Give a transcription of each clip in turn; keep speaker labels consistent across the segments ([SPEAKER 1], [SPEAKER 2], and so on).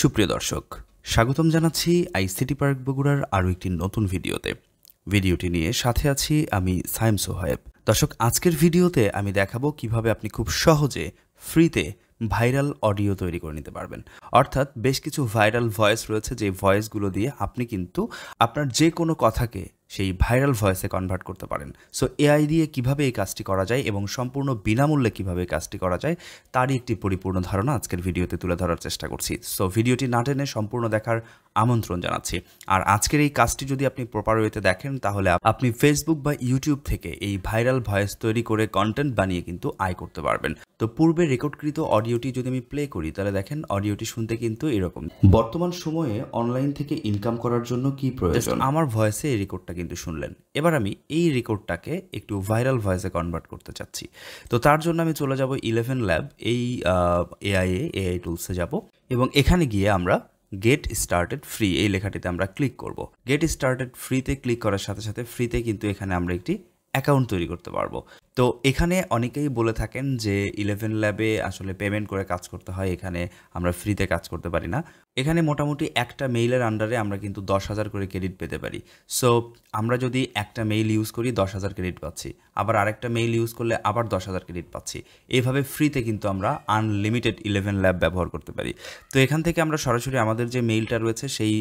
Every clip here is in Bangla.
[SPEAKER 1] সুপ্রিয় দর্শক, স্বাগতম জানাচ্ছি আইসিটি পার্ক বগুড়ার আরও একটি নতুন ভিডিওতে। ভিডিওটি নিয়ে সাথে আছি আমি সাইম সোহায়েব। দর্শক, আজকের ভিডিওতে আমি দেখাবো কিভাবে আপনি খুব সহজে ফ্রিতে ভাইরাল অডিও তৈরি করে নিতে পারবেন। অর্থাৎ বেশ কিছু ভাইরাল ভয়েস রয়েছে, যে ভয়েসগুলো দিয়ে আপনি কিন্তু আপনার যে কোনো কথাকে সেই ভাইরাল ভয়েসে কনভার্ট করতে পারেন। সো এআই দিয়ে কিভাবে এই কাজটি করা যায় এবং সম্পূর্ণ বিনামূল্যে কিভাবে এই কাজটি করা যায় তারই একটি পরিপূর্ণ ধারণা আজকের ভিডিওতে তুলে ধরার চেষ্টা করছি। সো ভিডিওটি না টেনে সম্পূর্ণ দেখার আমন্ত্রণ জানাচ্ছি। আর আজকের এই কাজটি যদি আপনি প্রপার ওয়েতে দেখেন, তাহলে আপনি ফেসবুক বা ইউটিউব থেকে এই ভাইরাল ভয়েস তৈরি করে কন্টেন্ট বানিয়ে কিন্তু আয় করতে পারবেন। তো পূর্বে রেকর্ডকৃত অডিওটি যদি আমি প্লে করি, তাহলে দেখেন অডিওটি শুনতে কিন্তু এরকম। বর্তমান সময়ে অনলাইন থেকে ইনকাম করার জন্য কি প্রয়োজন? আমার ভয়েসে এই রেকর্ডটা কিন্তু শুনলেন। এবার আমি এই রেকর্ডটাকে একটু ভাইরাল ভয়েসে কনভার্ট করতে চাচ্ছি। তো তার জন্য আমি চলে যাব 11 ল্যাব, এই এআই টুলসে যাব এবং এখানে গিয়ে আমরা গেট স্টার্টেড ফ্রি এই লেখাটিতে আমরা ক্লিক করব। গেট স্টার্টেড ফ্রিতে ক্লিক করার সাথে সাথে ফ্রিতে কিন্তু এখানে আমরা একটি অ্যাকাউন্ট তৈরি করতে পারবো। তো এখানে অনেকেই বলে থাকেন যে 11 ল্যাবে আসলে পেমেন্ট করে কাজ করতে হয়, এখানে আমরা ফ্রিতে কাজ করতে পারি না। এখানে মোটামুটি একটা মেইলের আন্ডারে আমরা কিন্তু 10,000 করে ক্রেডিট পেতে পারি। সো আমরা যদি একটা মেইল ইউজ করি 10,000 ক্রেডিট পাচ্ছি, আবার আরেকটা মেইল ইউজ করলে আবার 10,000 ক্রেডিট পাচ্ছি। এইভাবে ফ্রিতে কিন্তু আমরা আনলিমিটেড 11 ল্যাব ব্যবহার করতে পারি। তো এখান থেকে আমরা সরাসরি আমাদের যে মেইলটা রয়েছে সেই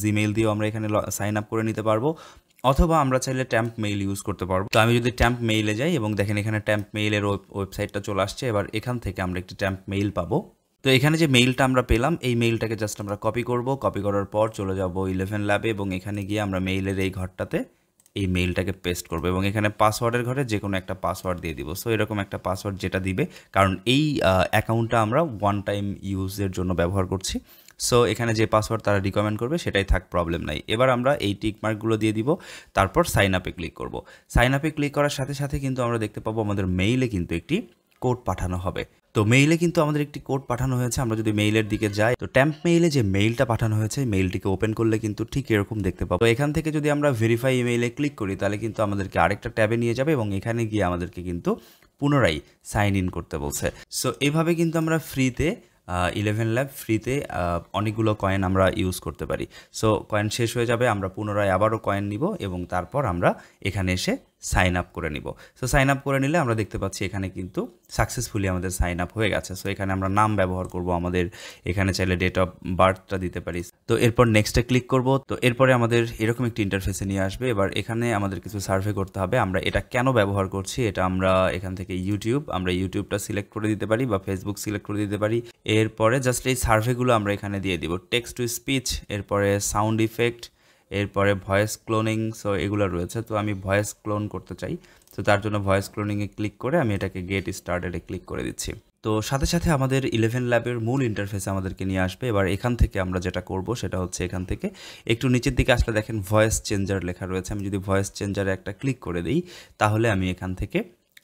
[SPEAKER 1] জিমেইল দিয়েও আমরা এখানে সাইন আপ করে নিতে পারবো, অথবা আমরা চাইলে ট্যাম্প মেইল ইউজ করতে পারবো। তো আমি যদি ট্যাম্প মেইলে যাই এবং দেখেন এখানে ট্যাম্প মেইলের ওয়েবসাইটটা চলে আসছে। এবার এখান থেকে আমরা একটি ট্যাম্প মেইল পাবো। তো এখানে যে মেইলটা আমরা পেলাম, এই মেইলটাকে জাস্ট আমরা কপি করব। কপি করার পর চলে যাব 11 ল্যাবে এবং এখানে গিয়ে আমরা মেইলের এই ঘরটাতে এই মেইলটাকে পেস্ট করবো এবং এখানে পাসওয়ার্ডের ঘরে যে কোনো একটা পাসওয়ার্ড দিয়ে দিব। সো এরকম একটা পাসওয়ার্ড যেটা দিবে, কারণ এই অ্যাকাউন্টটা আমরা ওয়ান টাইম ইউজের জন্য ব্যবহার করছি। সো এখানে যে পাসওয়ার্ড তারা রিকমেন্ড করবে সেটাই থাক, প্রবলেম নাই। এবার আমরা এই টিক মার্কগুলো দিয়ে দিব, তারপর সাইন আপে ক্লিক করব। সাইন আপে ক্লিক করার সাথে সাথে কিন্তু আমরা দেখতে পাবো আমাদের মেইলে কিন্তু একটি কোড পাঠানো হবে। তো মেইলে কিন্তু আমাদের একটি কোড পাঠানো হয়েছে। আমরা যদি মেইলের দিকে যাই, তো ট্যাম্প মেইলে যে মেইলটা পাঠানো হয়েছে, মেইলটিকে ওপেন করলে কিন্তু ঠিক এরকম দেখতে পাবো। তো এখান থেকে যদি আমরা ভেরিফাই ইমেইলে ক্লিক করি, তাহলে কিন্তু আমাদেরকে আরেকটা ট্যাবে নিয়ে যাবে এবং এখানে গিয়ে আমাদেরকে কিন্তু পুনরায় সাইন ইন করতে বলছে। সো এভাবে কিন্তু আমরা ফ্রিতে 11 ল্যাব ফ্রিতে অনেকগুলো কয়েন আমরা ইউজ করতে পারি। সো কয়েন শেষ হয়ে যাবে, আমরা পুনরায় আবারও কয়েন নিব এবং তারপর আমরা এখানে এসে সাইন আপ করে নিব। সো সাইন আপ করে নিলে আমরা দেখতে পাচ্ছি এখানে কিন্তু সাকসেসফুলি আমাদের সাইন আপ হয়ে গেছে। সো এখানে আমরা নাম ব্যবহার করব, আমাদের এখানে চাইলে ডেট অফ বার্থটা দিতে পারি। তো এরপর নেক্সটে ক্লিক করব। তো এরপরে আমাদের এরকম একটি ইন্টারফেসে নিয়ে আসবে। এবার এখানে আমাদের কিছু সার্ভে করতে হবে, আমরা এটা কেন ব্যবহার করছি। এটা আমরা এখান থেকে আমরা ইউটিউবটা সিলেক্ট করে দিতে পারি বা ফেসবুক সিলেক্ট করে দিতে পারি। এরপরে জাস্ট এই সার্ভেগুলো আমরা এখানে দিয়ে দিব। টেক্সট টু স্পিচ, এরপরে সাউন্ড ইফেক্ট, এরপরে ভয়েস ক্লোনিং। সো এগুলো রয়েছে। তো আমি ভয়েস ক্লোন করতে চাই, তো তার জন্য ভয়েস ক্লোনিংয়ে ক্লিক করে আমি এটাকে গেট স্টার্টেডে ক্লিক করে দিচ্ছি। তো সাথে সাথে আমাদের 11 ল্যাবের মূল ইন্টারফেসে আমাদেরকে নিয়ে আসবে। এবার এখান থেকে আমরা যেটা করব সেটা হচ্ছে এখান থেকে একটু নিচের দিকে আসলে দেখেন ভয়েস চেঞ্জার লেখা রয়েছে। আমি যদি ভয়েস চেঞ্জারে একটা ক্লিক করে দিই, তাহলে আমি এখান থেকে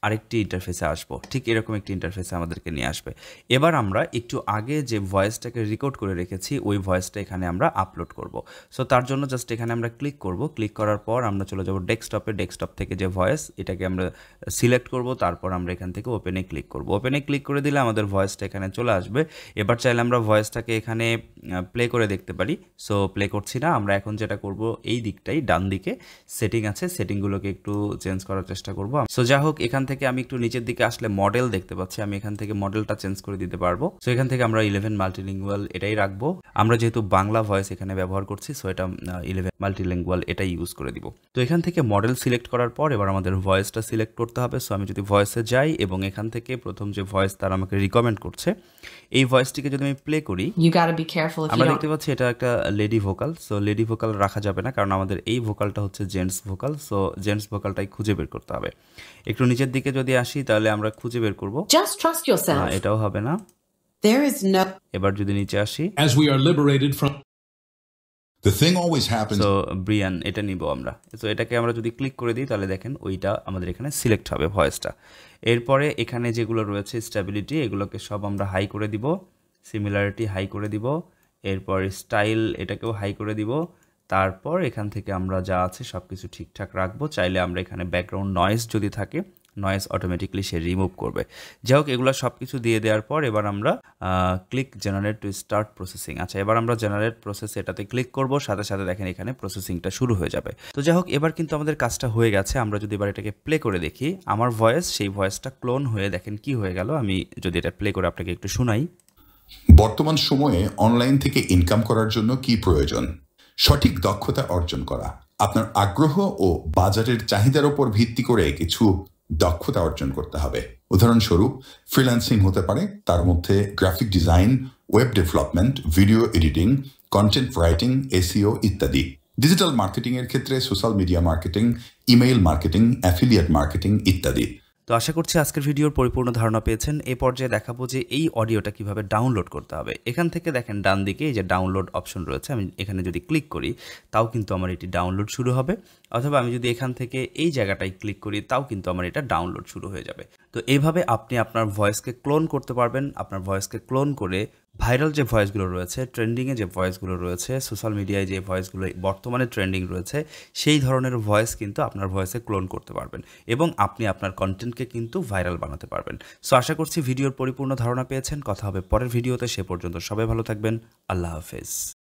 [SPEAKER 1] আরেকটি ইন্টারফেসে আসবো। ঠিক এরকম একটি ইন্টারফেসে আমাদেরকে নিয়ে আসবে। এবার আমরা একটু আগে যে ভয়েসটাকে রেকর্ড করে রেখেছি, ওই ভয়েসটা এখানে আমরা আপলোড করব। সো তার জন্য জাস্ট এখানে আমরা ক্লিক করব। ক্লিক করার পর আমরা চলে যাব ডেস্কটপে। ডেস্কটপ থেকে যে ভয়েস, এটাকে আমরা সিলেক্ট করব। তারপর আমরা এখান থেকে ওপেনে ক্লিক করব। ওপেনে ক্লিক করে দিলে আমাদের ভয়েসটা এখানে চলে আসবে। এবার চাইলে আমরা ভয়েসটাকে এখানে প্লে করে দেখতে পারি। সো প্লে করছি না, আমরা এখন যেটা করব, এই দিকটাই ডান দিকে সেটিং আছে, সেটিংগুলোকে একটু চেঞ্জ করার চেষ্টা করব। সো যা হোক, এখান থেকে আমি একটু নিচের দিকে আসলে মডেল দেখতে পাচ্ছি, আমি এখান থেকে মডেলটা চেঞ্জ করে দিতে পারবো। সো এখান থেকে আমরা 11 মাল্টিলিঙ্গুয়াল এটাই রাখবো। আমরা যেহেতু বাংলা ভয়েস এখানে ব্যবহার করছি, সো এটা 11 মাল্টিলিঙ্গুয়াল এটাই ইউজ করে দিব। তো এখান থেকে মডেল সিলেক্ট করার পর এবার আমাদের ভয়েসটা সিলেক্ট করতে হবে। সো আমি যদি ভয়েসে যাই এবং এখান থেকে প্রথম যে ভয়েস তারা আমাকে রিকমেন্ড করছে, এই ভয়েসটিকে যদি আমি প্লে করি, আমরা দেখতে পাচ্ছি এটা একটা lady vocal. So lady vocal রাখা যাবে না, কারণ আমাদের এই ভোকালটা হচ্ছে জেন্টস ভোকাল। সো জেন্টস ভোকালটাই খুঁজে বের করতে হবে। একটু নিচের দিকে যদি আসি, তাহলে আমরা খুঁজে বের করব,
[SPEAKER 2] Just trust yourself.
[SPEAKER 1] এটাও হবে না।
[SPEAKER 2] There is no.
[SPEAKER 1] এবার যদি নিচে আসি,
[SPEAKER 3] As we are liberated from
[SPEAKER 4] The thing always happens.
[SPEAKER 1] So Brian এটা নিব আমরা। তো এটাকে আমরা যদি ক্লিক করে দিই, তাহলে দেখেন ওইটা আমাদের এখানে সিলেক্ট হবে ভয়েসটা। এরপরে এখানে যেগুলো রয়েছে স্টেবিলিটি, এগুলোকে সব আমরা হাই করে দিব। সিমিলারিটি হাই করে দিব। এরপর স্টাইল এটাকেও হাই করে দিব। তারপর এখান থেকে আমরা যা আছে সব কিছু ঠিকঠাক রাখবো। চাইলে আমরা এখানে ব্যাকগ্রাউন্ড নয়েজ যদি থাকে নয়েজ অটোমেটিকলি সে রিমুভ করবে। যাই হোক, এগুলো সব কিছু দিয়ে দেওয়ার পর এবার আমরা click generate to start processing. আচ্ছা, এবার আমরা জেনারেট প্রসেস এটাতে ক্লিক করব, সাথে সাথে দেখেন এখানে প্রসেসিংটা শুরু হয়ে যাবে। তো যাই হোক, এবার কিন্তু আমাদের কাজটা হয়ে গেছে। আমরা যদি এবার এটাকে প্লে করে দেখি, আমার ভয়েস সেই ভয়েসটা ক্লোন হয়ে দেখেন কি হয়ে গেল। আমি যদি এটা প্লে করে আপনাকে একটু শোনাই।
[SPEAKER 4] বর্তমান সময়ে অনলাইন থেকে ইনকাম করার জন্য কি প্রয়োজন? সঠিক দক্ষতা অর্জন করা। আপনার আগ্রহ ও বাজারের চাহিদার উপর ভিত্তি করে কিছু দক্ষতা অর্জন করতে হবে। উদাহরণস্বরূপ ফ্রিল্যান্সিং হতে পারে, তার মধ্যে graphic design, web development, video editing, content writing, SEO ইত্যাদি। ডিজিটাল মার্কেটিং এর ক্ষেত্রে social media marketing, email marketing, affiliate marketing ইত্যাদি।
[SPEAKER 1] তো আশা করছি আজকের ভিডিওর পরিপূর্ণ ধারণা পেয়েছেন। এই পর্যায়ে দেখাবো যে এই অডিওটা কিভাবে ডাউনলোড করতে হবে। এখান থেকে দেখেন ডান দিকে এই যে ডাউনলোড অপশন রয়েছে, আমি এখানে যদি ক্লিক করি তাও কিন্তু আমার এটি ডাউনলোড শুরু হবে, অথবা আমি যদি এখান থেকে এই জায়গাটায় ক্লিক করি তাও কিন্তু আমার এটা ডাউনলোড শুরু হয়ে যাবে। তো এইভাবে আপনি আপনার ভয়েসকে ক্লোন করতে পারবেন। আপনার ভয়েসকে ক্লোন করে ভাইরাল যে ভয়েসগুলো রয়েছে, ট্রেন্ডিংয়ে যে ভয়েসগুলো রয়েছে, সোশ্যাল মিডিয়ায় যে ভয়েসগুলো বর্তমানে ট্রেন্ডিং রয়েছে, সেই ধরনের ভয়েস কিন্তু আপনার ভয়েসে ক্লোন করতে পারবেন এবং আপনি আপনার কন্টেন্টকে কিন্তু ভাইরাল বানাতে পারবেন। সো আশা করছি ভিডিওর পরিপূর্ণ ধারণা পেয়েছেন। কথা হবে পরের ভিডিওতে, সে পর্যন্ত সবাই ভালো থাকবেন। আল্লাহ হাফেজ।